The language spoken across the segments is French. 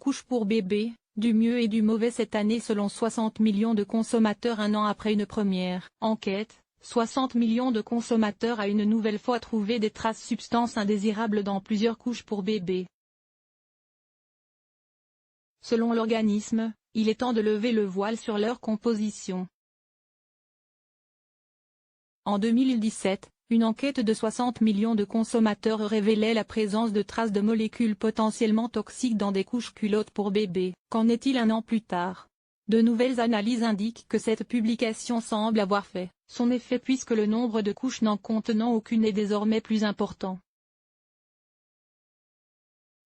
couches pour bébés, du mieux et du mauvais cette année selon 60 millions de consommateurs un an après une première enquête. 60 millions de consommateurs a une nouvelle fois trouvé des traces substances indésirables dans plusieurs couches pour bébés. Selon l'organisme, il est temps de lever le voile sur leur composition. En 2017, une enquête de 60 millions de consommateurs révélait la présence de traces de molécules potentiellement toxiques dans des couches culottes pour bébés. Qu'en est-il un an plus tard? De nouvelles analyses indiquent que cette publication semble avoir fait son effet puisque le nombre de couches n'en contenant aucune est désormais plus important.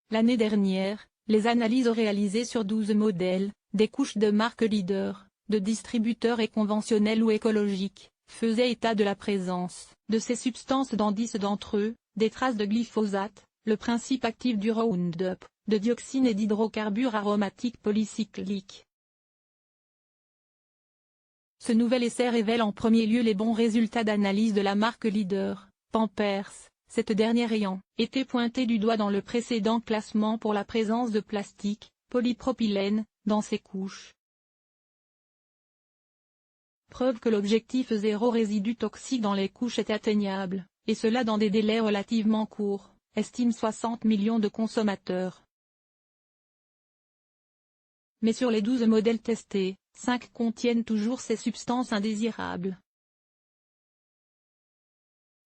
L'année dernière, les analyses réalisées sur 12 modèles, des couches de marques leaders, de distributeurs et conventionnels ou écologiques, faisaient état de la présence de ces substances dans 10 d'entre eux, des traces de glyphosate, le principe actif du Roundup, de dioxine et d'hydrocarbures aromatiques polycycliques. Ce nouvel essai révèle en premier lieu les bons résultats d'analyse de la marque leader, Pampers, cette dernière ayant été pointée du doigt dans le précédent classement pour la présence de plastique, polypropylène, dans ses couches. Preuve que l'objectif zéro résidu toxique dans les couches est atteignable, et cela dans des délais relativement courts, estime 60 millions de consommateurs. Mais sur les 12 modèles testés, 5 contiennent toujours ces substances indésirables.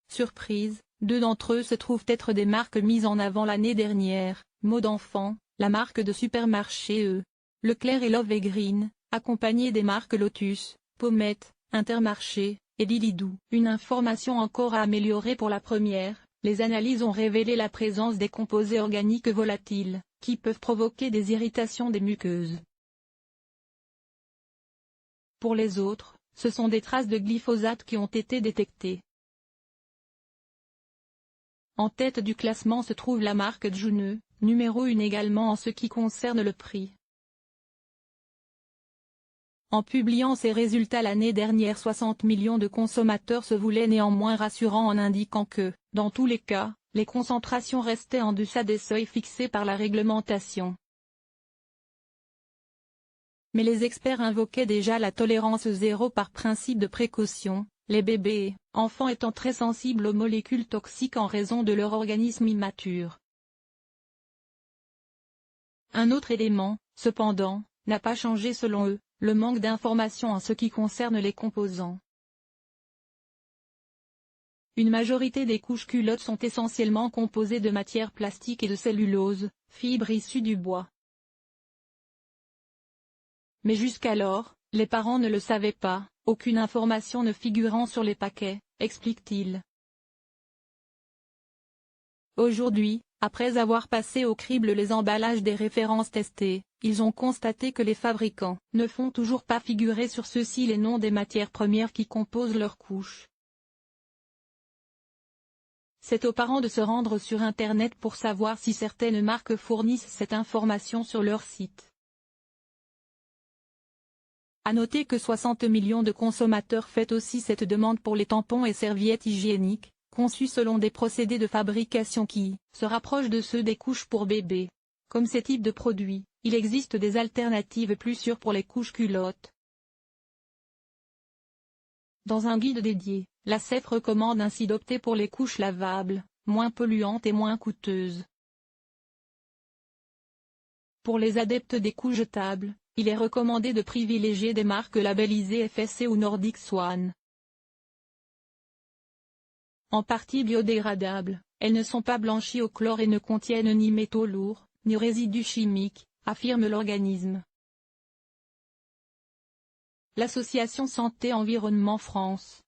Surprise, 2 d'entre eux se trouvent être des marques mises en avant l'année dernière, Mode Enfant, la marque de supermarché Leclerc et Love & Green, accompagnée des marques Lotus, Pommette, Intermarché, et Lilidou. Une information encore à améliorer pour la première, les analyses ont révélé la présence des composés organiques volatiles, qui peuvent provoquer des irritations des muqueuses. Pour les autres, ce sont des traces de glyphosate qui ont été détectées. En tête du classement se trouve la marque Juneux, numéro 1 également en ce qui concerne le prix. En publiant ces résultats l'année dernière, 60 millions de consommateurs se voulaient néanmoins rassurants en indiquant que, dans tous les cas, les concentrations restaient en deçà des seuils fixés par la réglementation. Mais les experts invoquaient déjà la tolérance zéro par principe de précaution, les bébés et enfants étant très sensibles aux molécules toxiques en raison de leur organisme immature. Un autre élément, cependant, n'a pas changé selon eux, le manque d'informations en ce qui concerne les composants. Une majorité des couches culottes sont essentiellement composées de matière plastique et de cellulose, fibres issues du bois. Mais jusqu'alors, les parents ne le savaient pas, aucune information ne figurant sur les paquets, explique-t-il. Aujourd'hui, après avoir passé au crible les emballages des références testées, ils ont constaté que les fabricants ne font toujours pas figurer sur ceux-ci les noms des matières premières qui composent leurs couches. C'est aux parents de se rendre sur Internet pour savoir si certaines marques fournissent cette information sur leur site. À noter que 60 millions de consommateurs font aussi cette demande pour les tampons et serviettes hygiéniques, conçus selon des procédés de fabrication qui se rapprochent de ceux des couches pour bébés. Comme ces types de produits, il existe des alternatives plus sûres pour les couches culottes. Dans un guide dédié, la CEF recommande ainsi d'opter pour les couches lavables, moins polluantes et moins coûteuses. Pour les adeptes des couches jetables, il est recommandé de privilégier des marques labellisées FSC ou Nordic Swan. En partie biodégradables, elles ne sont pas blanchies au chlore et ne contiennent ni métaux lourds, ni résidus chimiques, affirme l'organisme. L'association Santé Environnement France